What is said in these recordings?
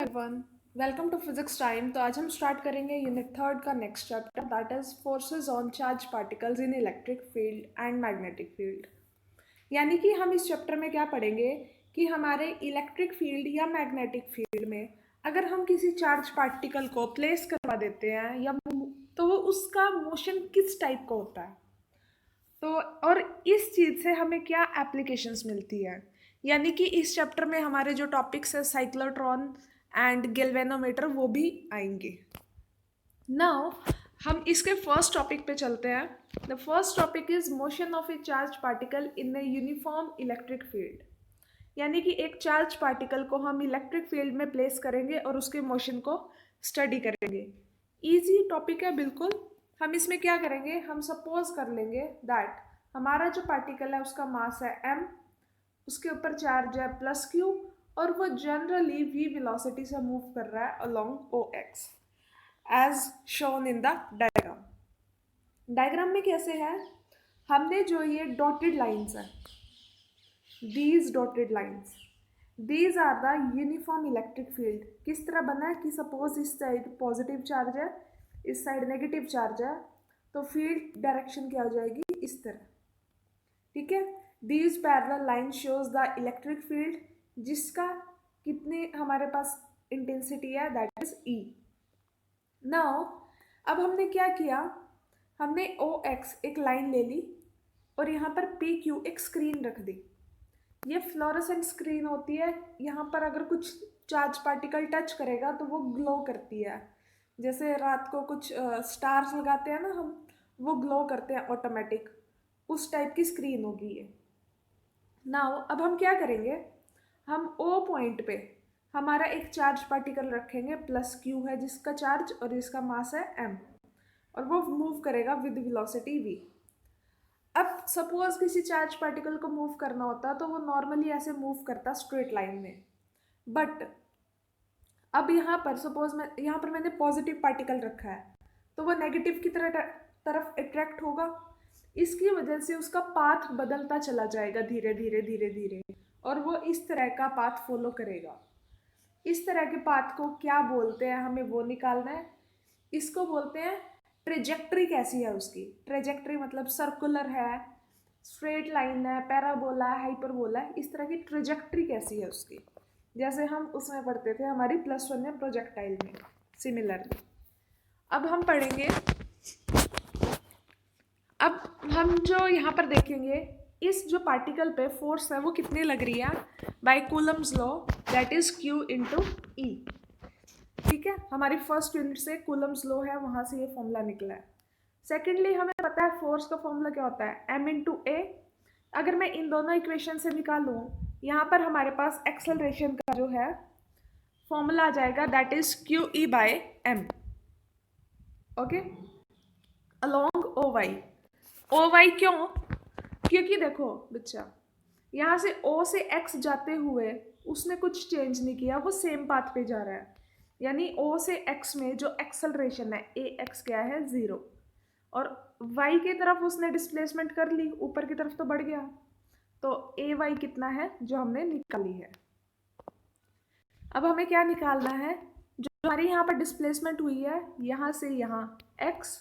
Everyone, welcome to physics time. तो आज हम स्टार्ट करेंगे यूनिट थर्ड का next chapter, that is forces on charge particles in electric field and magnetic field. यानी कि हम इस चैप्टर में क्या पढ़ेंगे कि हमारे इलेक्ट्रिक फील्ड या मैग्नेटिक फील्ड में अगर हम किसी चार्ज पार्टिकल को प्लेस करवा देते हैं या तो वो उसका मोशन किस टाइप का होता है। तो और इस चीज़ से हमें क्या एप्लीकेशंस मिलती है। यानी कि इस चैप्टर में हमारे जो टॉपिक्स है साइक्लोट्रॉन एंड गैल्वेनोमीटर वो भी आएंगे। नाउ हम इसके फर्स्ट टॉपिक पे चलते हैं। The first topic is motion of A charge particle in a uniform electric field. यानी कि एक चार्ज पार्टिकल को हम इलेक्ट्रिक फील्ड में प्लेस करेंगे और उसके मोशन को स्टडी करेंगे। इजी टॉपिक है बिल्कुल। हम इसमें क्या करेंगे, हम सपोज कर लेंगे दैट हमारा जो पार्टिकल है उसका मास है m, उसके ऊपर चार्ज है प्लस q और वो जनरली v वेलोसिटी से मूव कर रहा है along ox as shown in the diagram. Diagram में कैसे है, हमने जो ये डॉटेड लाइंस है, these dotted lines, these are the uniform electric field। किस तरह बना है कि सपोज इस साइड पॉजिटिव चार्ज है, इस साइड नेगेटिव चार्ज है, तो फील्ड डायरेक्शन क्या हो जाएगी इस तरह। ठीक है, these parallel line shows the electric field जिसका कितने हमारे पास इंटेंसिटी है, दैट इज E। नाउ अब हमने क्या किया, हमने OX एक लाइन ले ली और यहाँ पर PQ एक स्क्रीन रख दी। ये फ्लोरोसेंट स्क्रीन होती है, यहाँ पर अगर कुछ चार्ज पार्टिकल टच करेगा तो वो ग्लो करती है। जैसे रात को कुछ स्टार्स लगाते हैं ना हम, वो ग्लो करते हैं ऑटोमेटिक, उस टाइप की स्क्रीन होगी ये। नाउ अब हम क्या करेंगे, हम ओ पॉइंट पे हमारा एक चार्ज पार्टिकल रखेंगे, प्लस क्यू है जिसका चार्ज और जिसका मास है m, और वो मूव करेगा विद वेलोसिटी v। अब सपोज किसी चार्ज पार्टिकल को मूव करना होता तो वो नॉर्मली ऐसे मूव करता स्ट्रेट लाइन में, बट अब यहाँ पर सपोज मैं यहाँ पर मैंने पॉजिटिव पार्टिकल रखा है तो वो नेगेटिव की तरफ अट्रैक्ट होगा। इसकी वजह से उसका पाथ बदलता चला जाएगा धीरे धीरे धीरे धीरे, और वो इस तरह का पाथ फॉलो करेगा। इस तरह के पाथ को क्या बोलते हैं, हमें वो निकालना है। इसको बोलते हैं ट्रेजेक्ट्री। कैसी है उसकी ट्रेजेक्ट्री, मतलब सर्कुलर है, स्ट्रेट लाइन है, पैराबोला है, हाइपरबोला है, इस तरह की ट्रेजेक्ट्री कैसी है उसकी, जैसे हम उसमें पढ़ते थे हमारी +1 में प्रोजेक्टाइल में। सिमिलरली अब हम पढ़ेंगे, अब हम जो यहाँ पर देखेंगे इस जो पार्टिकल पे फोर्स है वो कितनी लग रही है, by Coulomb's law, that is Q into E। ठीक है, हमारी फर्स्ट यूनिट से कूलम्स लॉ है, वहाँ से ये फॉर्मूला निकला है। सेकेंडली हमें पता है फोर्स का फॉर्मूला क्या होता है, m इंटू ए। अगर मैं इन दोनों इक्वेशन से निकालूँ, यहाँ पर हमारे पास एक्सेलरेशन का जो है फॉर्मूला आ जाएगा, that is QE by m। Okay, along OY क्यों, क्योंकि देखो बच्चा, यहाँ से O से X जाते हुए उसने कुछ चेंज नहीं किया, वो सेम पाथ पे जा रहा है। यानी O से X में जो एक्सेलरेशन है AX क्या है 0, और Y की तरफ उसने डिस्प्लेसमेंट कर ली, ऊपर की तरफ तो बढ़ गया, तो AY कितना है जो हमने निकाली है। अब हमें क्या निकालना है, जो हमारी यहाँ पर डिस्प्लेसमेंट हुई है यहाँ से यहाँ X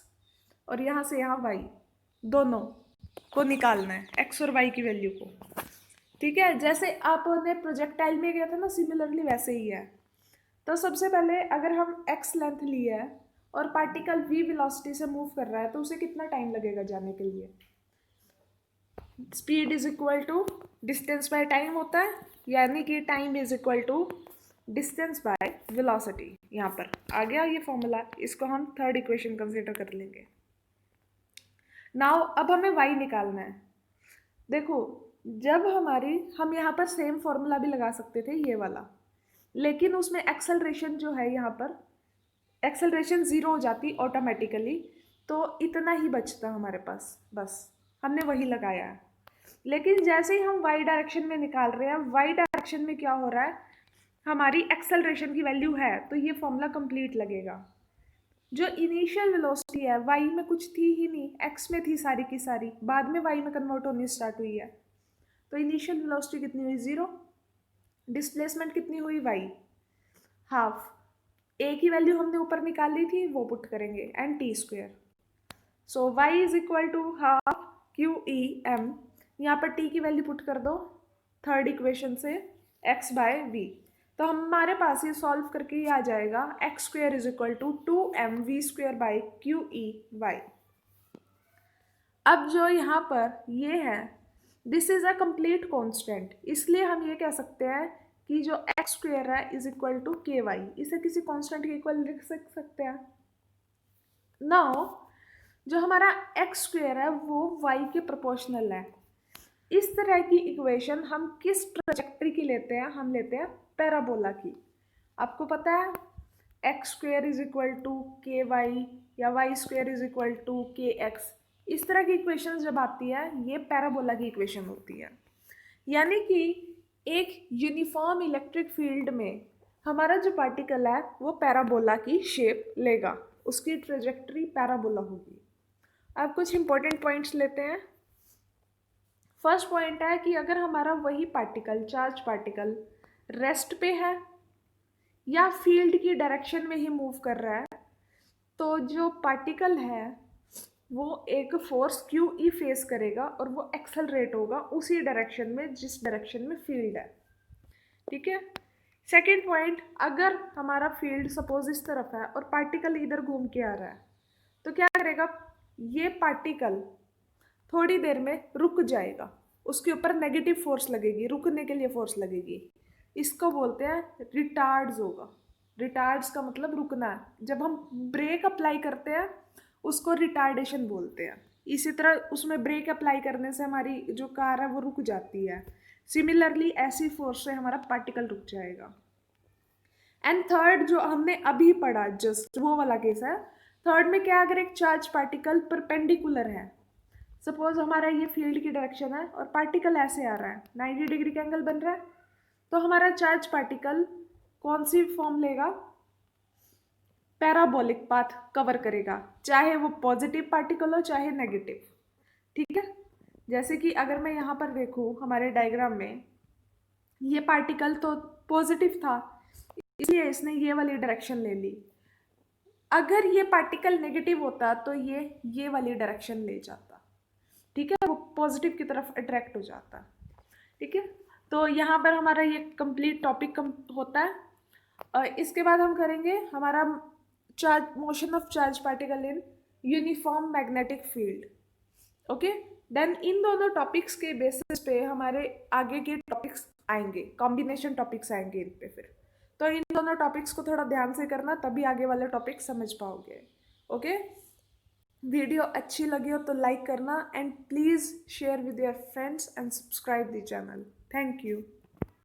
और यहाँ से यहाँ Y, दोनों को निकालना है, X और Y की वैल्यू को। ठीक है, जैसे आपने प्रोजेक्टाइल में किया था ना, सिमिलरली वैसे ही है। तो सबसे पहले अगर हम x लेंथ ली है और पार्टिकल v वेलोसिटी से मूव कर रहा है तो उसे कितना टाइम लगेगा जाने के लिए। Speed is equal to distance by time होता है, यानी कि time is equal to distance by velocity. यहाँ पर आ गया ये फॉर्मूला, इसको हम थर्ड इक्वेशन कंसीडर कर लेंगे। नाउ अब हमें y निकालना है। देखो, जब हम यहाँ पर सेम फॉर्मूला भी लगा सकते थे ये वाला, लेकिन उसमें एक्सेलरेशन जो है यहाँ पर एक्सेलरेशन 0 हो जाती ऑटोमेटिकली, तो इतना ही बचता हमारे पास, बस हमने वही लगाया है। लेकिन जैसे ही हम y डायरेक्शन में निकाल रहे हैं, y डायरेक्शन में क्या हो रहा है, हमारी एक्सेलरेशन की वैल्यू है, तो ये फॉर्मूला कंप्लीट लगेगा। जो इनिशियल वेलोसिटी है y में कुछ थी ही नहीं, x में थी सारी की सारी, बाद में y में कन्वर्ट होनी स्टार्ट हुई है, तो इनिशियल वेलोसिटी कितनी हुई 0, डिस्प्लेसमेंट कितनी हुई y, हाफ, ए की वैल्यू हमने ऊपर निकाली थी वो पुट करेंगे and T square. So Y is equal to half Q E M, यहाँ पर टी की वैल्यू पुट कर दो थर्ड इक्वेशन से एक्स बाय वी। तो हमारे पास ये सॉल्व करके ये आ जाएगा X square is equal to 2mv² by Q E Y. अब जो यहाँ पर ये है this is a complete constant, इसलिए हम ये कह सकते हैं कि जो एक्स स्क्वेयर है is equal to K Y, इसे किसी कांस्टेंट के इक्वल लिख सकते हैं। नाउ जो हमारा एक्स स्क्वेयर है वो वाई के प्रोपोर्शनल है। इस तरह की इक्वेशन हम किस ट्रैजेक्टरी की लेते हैं, हम लेते हैं पैराबोला की। आपको पता है X square is equal to K Y या Y square is equal to K X, इस तरह की इक्वेशन जब आती है ये पैराबोला की इक्वेशन होती है। यानी कि एक यूनिफॉर्म इलेक्ट्रिक फील्ड में हमारा जो पार्टिकल है वो पैराबोला की शेप लेगा, उसकी ट्रेजेक्टरी पैराबोला होगी। अब कुछ इंपॉर्टेंट पॉइंट्स लेते हैं। फर्स्ट पॉइंट है कि अगर हमारा वही पार्टिकल चार्ज पार्टिकल रेस्ट पे है या फील्ड की डायरेक्शन में ही मूव कर रहा है तो जो पार्टिकल है वो एक फोर्स क्यू ई फेस करेगा और वो एक्सेलरेट होगा उसी डायरेक्शन में जिस डायरेक्शन में फील्ड है। ठीक है। सेकेंड पॉइंट, अगर हमारा फील्ड सपोज इस तरफ है और पार्टिकल इधर घूम के आ रहा है तो क्या करेगा, ये पार्टिकल थोड़ी देर में रुक जाएगा, उसके ऊपर नेगेटिव फोर्स लगेगी, रुकने के लिए फोर्स लगेगी, इसको बोलते हैं रिटार्ड्स होगा। रिटार्ड्स का मतलब रुकना है। जब हम ब्रेक अप्लाई करते हैं उसको रिटार्डेशन बोलते हैं। इसी तरह उसमें ब्रेक अप्लाई करने से हमारी जो कार है वो रुक जाती है। सिमिलरली ऐसी फोर्स से हमारा पार्टिकल रुक जाएगा। एंड थर्ड जो हमने अभी पढ़ा जस्ट वो वाला केस है। थर्ड में क्या, अगर एक चार्ज पार्टिकल परपेंडिकुलर है, सपोज हमारा ये फील्ड की डायरेक्शन है और पार्टिकल ऐसे आ रहा है, 90 डिग्री का एंगल बन रहा है, तो हमारा चार्ज पार्टिकल कौन सी फॉर्म लेगा, पैराबोलिक पाथ कवर करेगा, चाहे वो पॉजिटिव पार्टिकल हो चाहे नेगेटिव। ठीक है। जैसे कि अगर मैं यहाँ पर देखूँ हमारे डायग्राम में ये पार्टिकल तो पॉजिटिव था इसलिए इसने ये वाली डायरेक्शन ले ली। अगर ये पार्टिकल नेगेटिव होता तो ये वाली डायरेक्शन ले जाता। ठीक है, वो पॉजिटिव की तरफ अट्रैक्ट हो जाता। ठीक है, तो यहाँ पर हमारा ये कंप्लीट टॉपिक होता है। इसके बाद हम करेंगे हमारा charge motion of charge particle in uniform magnetic field. Okay, then इन दोनों टॉपिक्स के बेसिस पे हमारे आगे के टॉपिक्स आएंगे, कॉम्बिनेशन टॉपिक्स आएंगे इन पे फिर। तो इन दोनों टॉपिक्स को थोड़ा ध्यान से करना तभी आगे वाले टॉपिक समझ पाओगे। ओके, वीडियो अच्छी लगी हो तो लाइक करना and please share with your friends and subscribe the channel. Thank you.